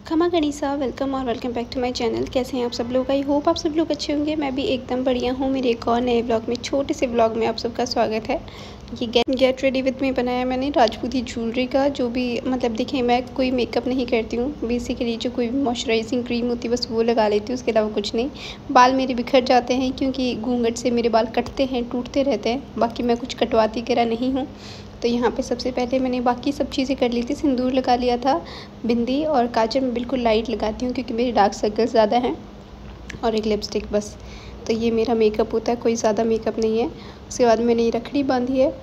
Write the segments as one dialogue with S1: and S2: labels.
S1: खमा गणिसा वेलकम और welcome back to my channel. कैसे हैं आप सब लोग? आई होप आप सब लोग अच्छे होंगे। मैं भी एकदम बढ़िया हूँ। मेरे एक और नए ब्लॉग में, छोटे से ब्लॉग में आप सबका स्वागत है। ये गेट रेडी विथ मी बनाया मैंने राजपूती ज्वेलरी का। जो भी मतलब देखिए, मैं कोई मेकअप नहीं करती हूँ। बेसिकली जो कोई मॉइस्चराइजिंग क्रीम होती है बस वो लगा लेती हूँ, उसके अलावा कुछ नहीं। बाल मेरे बिखर जाते हैं क्योंकि घूंघट से मेरे बाल कटते हैं, टूटते रहते हैं। बाकी मैं कुछ कटवाती वगैरह नहीं हूँ। तो यहाँ पे सबसे पहले मैंने बाकी सब चीज़ें कर ली थी। सिंदूर लगा लिया था, बिंदी और काजल मैं बिल्कुल लाइट लगाती हूँ क्योंकि मेरे डार्क सर्कल्स ज़्यादा हैं, और एक लिपस्टिक बस। तो ये मेरा मेकअप होता है, कोई ज़्यादा मेकअप नहीं है। उसके बाद मैंने ये रखड़ी बांधी है।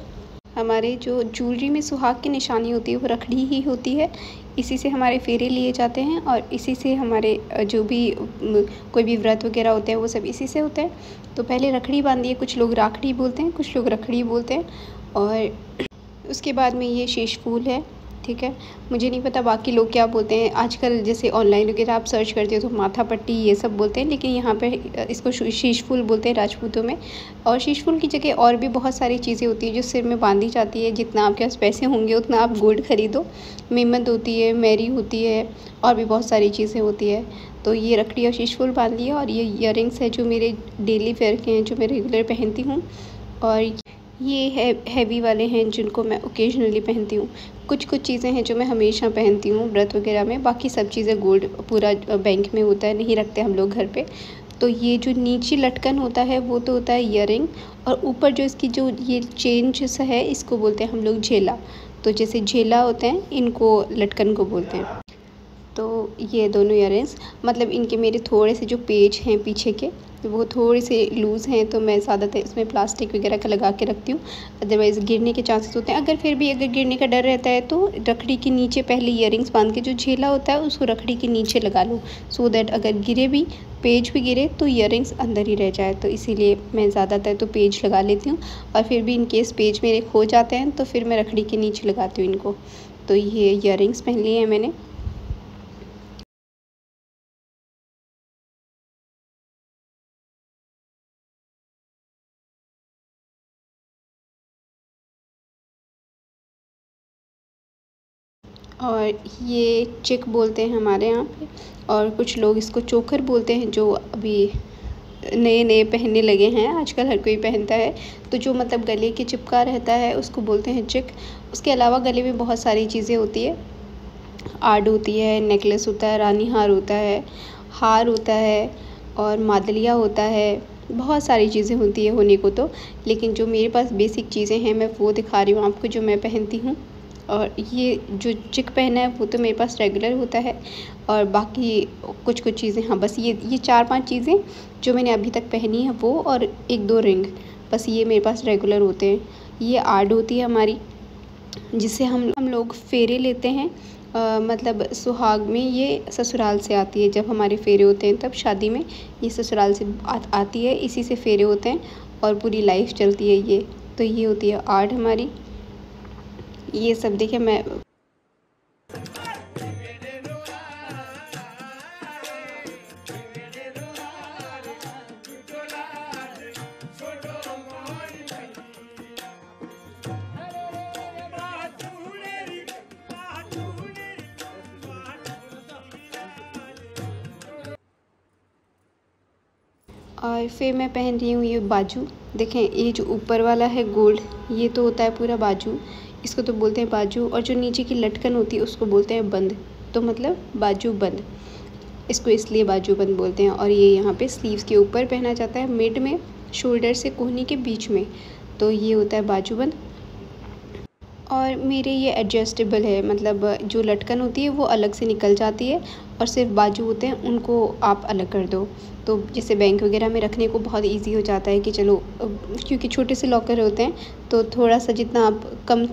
S1: हमारे जो ज्वेलरी में सुहाग की निशानी होती है वो रखड़ी ही होती है। इसी से हमारे फेरे लिए जाते हैं और इसी से हमारे जो भी कोई भी व्रत वगैरह होते हैं वो सब इसी से होते हैं। तो पहले रखड़ी बांधी है। कुछ लोग राखड़ी बोलते हैं, कुछ लोग रखड़ी बोलते हैं। और उसके बाद में ये शीश फूल है, ठीक है। मुझे नहीं पता बाकी लोग क्या बोलते हैं। आजकल जैसे ऑनलाइन वगैरह आप सर्च करते हो तो माथा पट्टी ये सब बोलते हैं, लेकिन यहाँ पे इसको शीश फूल बोलते हैं राजपूतों में। और शीश फूल की जगह और भी बहुत सारी चीज़ें होती है जो सिर में बांधी जाती है। जितना आपके पास पैसे होंगे उतना आप गोल्ड खरीदो। मेमंद होती है, मैरी होती है, और भी बहुत सारी चीज़ें होती है। तो ये रखड़ी और शीश फूल बांध लिया। और ये ईयररिंग्स है जो मेरे डेली वेयर के हैं, जो मैं रेगुलर पहनती हूँ। और ये हैवी वाले हैं जिनको मैं ओकेजनली पहनती हूँ। कुछ चीज़ें हैं जो मैं हमेशा पहनती हूँ व्रत वगैरह में। बाकी सब चीज़ें गोल्ड पूरा बैंक में होता है, नहीं रखते हम लोग घर पे। तो ये जो नीचे लटकन होता है वो तो होता है ईयरिंग, और ऊपर जो इसकी जो ये चेन जैसा है इसको बोलते हैं हम लोग झेला। तो जैसे झेला होते हैं इनको लटकन को बोलते हैं। तो ये दोनों ईयरिंग्स मतलब इनके मेरे थोड़े से जो पेच हैं पीछे के वो थोड़े से लूज़ हैं, तो मैं ज़्यादातर इसमें प्लास्टिक वगैरह का लगा के रखती हूँ। अदरवाइज़ गिरने के चांसेस होते हैं। अगर गिरने का डर रहता है तो रखड़ी के नीचे पहले ईयरिंग्स बांध के जो झेला होता है उसको रखड़ी के नीचे लगा लो, सो दैट अगर गिरे भी, पेज भी गिरे तो ईयरिंग्स अंदर ही रह जाए। तो इसीलिए मैं ज़्यादातर तो पेज लगा लेती हूँ। और फिर भी इन केस पेज मेरे खो जाते हैं तो फिर मैं रखड़ी के नीचे लगाती हूँ इनको। तो ये ईयरिंग्स पहन लिए हैं मैंने। और ये चिक बोलते हैं हमारे यहाँ पे, और कुछ लोग इसको चोकर बोलते हैं, जो अभी नए नए पहनने लगे हैं। आजकल हर कोई पहनता है। तो जो मतलब गले के चिपका रहता है उसको बोलते हैं चिक। उसके अलावा गले में बहुत सारी चीज़ें होती है। आर्ड होती है, नेकलेस होता है, रानी हार होता है, हार होता है, और मादलिया होता है। बहुत सारी चीज़ें होती है होने को तो, लेकिन जो मेरे पास बेसिक चीज़ें हैं मैं वो दिखा रही हूँ आपको जो मैं पहनती हूँ। और ये जो चिक पहना है वो तो मेरे पास रेगुलर होता है। और बाकी कुछ चीज़ें, हाँ बस ये 4-5 चीज़ें जो मैंने अभी तक पहनी है वो, और 1-2 रिंग, बस ये मेरे पास रेगुलर होते हैं। ये आर्ड होती है हमारी, जिससे हम लोग फेरे लेते हैं। मतलब सुहाग में ये ससुराल से आती है। जब हमारे फेरे होते हैं तब शादी में ये ससुराल से आती है, इसी से फेरे होते हैं और पूरी लाइफ चलती है ये। तो ये होती है आर्ट हमारी। ये सब देखिए मैं और फिर मैं पहन रही हूँ ये बाजू। देखें, ये जो ऊपर वाला है गोल्ड, ये तो होता है पूरा बाजू, इसको तो बोलते हैं बाजू। और जो नीचे की लटकन होती है उसको बोलते हैं बंद। तो मतलब बाजू बंद, इसको इसलिए बाजू बंद बोलते हैं। और ये यहाँ पे स्लीव्स के ऊपर पहना जाता है, मिड में, शोल्डर से कोहनी के बीच में। तो ये होता है बाजू बंद। और मेरे ये एडजस्टेबल है, मतलब जो लटकन होती है वो अलग से निकल जाती है, और सिर्फ बाजू होते हैं उनको आप अलग कर दो। तो जैसे बैंक वगैरह में रखने को बहुत इजी हो जाता है कि चलो, क्योंकि छोटे से लॉकर होते हैं तो थोड़ा सा जितना आप कम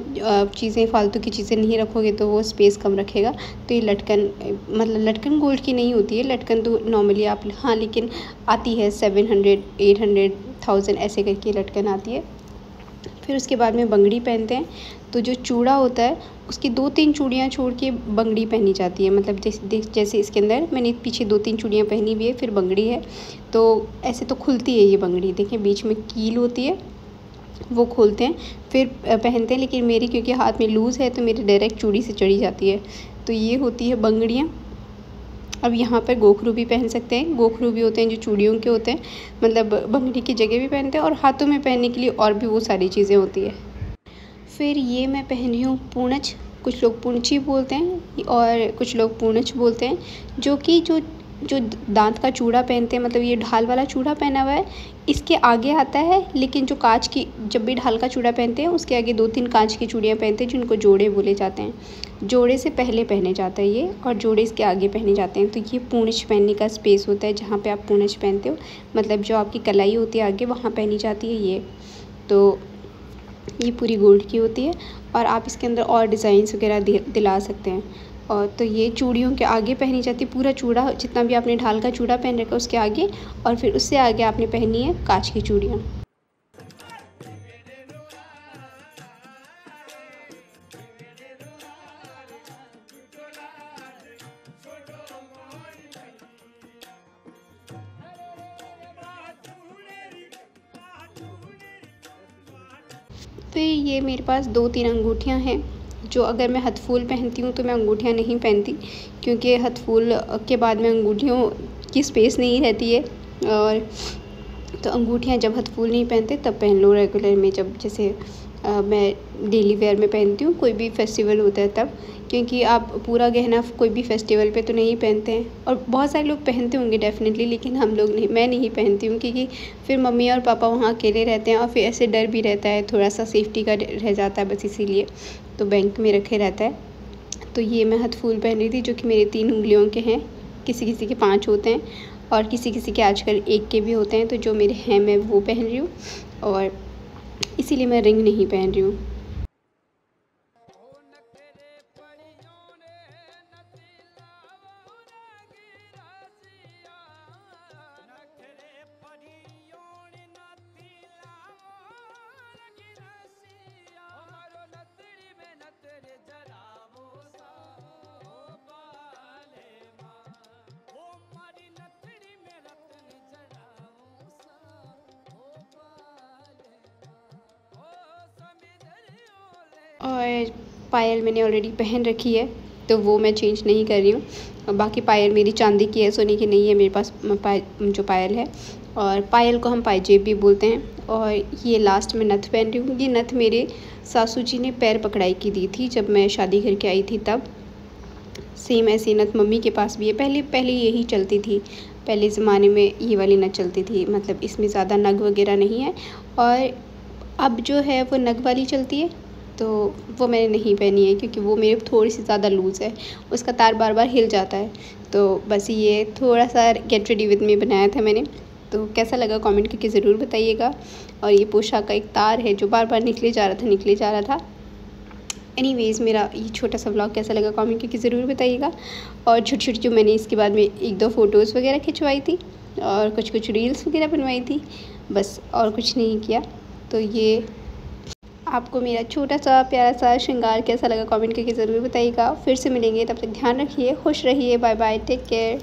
S1: चीज़ें, फालतू की चीज़ें नहीं रखोगे तो वो स्पेस कम रखेगा। तो ये लटकन, मतलब लटकन गोल्ड की नहीं होती है। लटकन तो नॉर्मली आप, हाँ लेकिन आती है 700, 800, 1000 ऐसे करके लटकन आती है। फिर उसके बाद में बंगड़ी पहनते हैं। तो जो चूड़ा होता है उसकी 2-3 चूड़ियाँ छोड़ के बंगड़ी पहनी जाती है। मतलब जैसे इसके अंदर मैंने पीछे 2-3 चूड़ियाँ पहनी हुई है, फिर बंगड़ी है। तो ऐसे तो खुलती है ये बंगड़ी, देखें बीच में कील होती है, वो खोलते हैं फिर पहनते हैं। लेकिन मेरी क्योंकि हाथ में लूज़ है तो मेरी डायरेक्ट चूड़ी से चढ़ी जाती है। तो ये होती है बंगड़ियाँ। अब यहाँ पर गोखरू भी पहन सकते हैं। गोखरू भी होते हैं जो चूड़ियों के होते हैं, मतलब बंगड़ी की जगह भी पहनते हैं, और हाथों में पहनने के लिए और भी वो सारी चीज़ें होती है। फिर ये मैं पहन रही हूँ पूनच। कुछ लोग पूंची बोलते हैं और कुछ लोग पूनच बोलते हैं, जो कि जो दांत का चूड़ा पहनते हैं, मतलब ये ढाल वाला चूड़ा पहना हुआ है, इसके आगे आता है। लेकिन जो कांच की, जब भी ढाल का चूड़ा पहनते हैं उसके आगे 2-3 कांच की चूड़ियाँ पहनते हैं, जिनको जोड़े बोले जाते हैं। जोड़े से पहले पहने जाता है ये, और जोड़े इसके आगे पहने जाते हैं। तो ये पूंछ पहनने का स्पेस होता है जहाँ पे आप पूंछ पहनते हो, मतलब जो आपकी कलाई होती है आगे, वहाँ पहनी जाती है ये। तो ये पूरी गोल्ड की होती है, और आप इसके अंदर और डिज़ाइंस वगैरह दिला सकते हैं। और तो ये चूड़ियों के आगे पहनी जाती है, पूरा चूड़ा जितना भी आपने ढाल का चूड़ा पहन रखा है उसके आगे, और फिर उससे आगे आपने पहनी है कांच की चूड़ियाँ। फिर ये मेरे पास 2-3 अंगूठियाँ हैं, जो अगर मैं हथफूल पहनती हूँ तो मैं अंगूठियाँ नहीं पहनती, क्योंकि हथफूल के बाद में अंगूठियों की स्पेस नहीं रहती है। और तो अंगूठियाँ जब हथफूल नहीं पहनते तब पहन लो रेगुलर में, जब जैसे मैं डेली वेयर में पहनती हूँ, कोई भी फेस्टिवल होता है तब, क्योंकि आप पूरा गहना कोई भी फेस्टिवल पे तो नहीं पहनते हैं। और बहुत सारे लोग पहनते होंगे डेफिनेटली, लेकिन हम लोग नहीं, मैं नहीं पहनती हूँ, क्योंकि फिर मम्मी और पापा वहाँ अकेले रहते हैं, और फिर ऐसे डर भी रहता है, थोड़ा सा सेफ्टी का रह जाता है, बस इसीलिए तो बैंक में रखे रहता है। तो ये मैं हथफूल पहन रही थी, जो कि मेरे 3 उंगलियों के हैं, किसी किसी के 5 होते हैं, और किसी किसी के आजकल 1 के भी होते हैं। तो जो मेरे हैं मैं वो पहन रही हूँ, और इसीलिए मैं रिंग नहीं पहन रही हूँ। और पायल मैंने ऑलरेडी पहन रखी है, तो वो मैं चेंज नहीं कर रही हूँ। बाकी पायल मेरी चांदी की है, सोने की नहीं है मेरे पास जो पायल है। और पायल को हम पायजेब भी बोलते हैं। और ये लास्ट में नथ पहन रही हूँ। ये नथ मेरे सासू जी ने पैर पकड़ाई की दी थी जब मैं शादी करके आई थी तब। सेम ऐसी नथ मम्मी के पास भी है। पहले यही चलती थी, पहले ज़माने में ये वाली नथ चलती थी, मतलब इसमें ज़्यादा नग वगैरह नहीं है। और अब जो है वो नग वाली चलती है, तो वो मैंने नहीं पहनी है, क्योंकि वो मेरे थोड़ी सी ज़्यादा लूज़ है, उसका तार बार बार हिल जाता है। तो बस ये थोड़ा सा गेट रेडी विद मी बनाया था मैंने। तो कैसा लगा कमेंट करके ज़रूर बताइएगा। और ये पोशाक का एक तार है जो बार बार निकले जा रहा था। एनीवेज़, मेरा ये छोटा सा व्लॉग कैसा लगा कमेंट करके ज़रूर बताइएगा। और छोटी छोटी जो मैंने इसके बाद में 1-2 फ़ोटोज़ वगैरह खिंचवाई थी, और कुछ रील्स वगैरह बनवाई थी, बस और कुछ नहीं किया। तो ये आपको मेरा छोटा सा प्यारा सा श्रृंगार कैसा लगा कमेंट करके ज़रूर बताइएगा। फिर से मिलेंगे, तब तक ध्यान रखिए, खुश रहिए, बाय बाय, टेक केयर।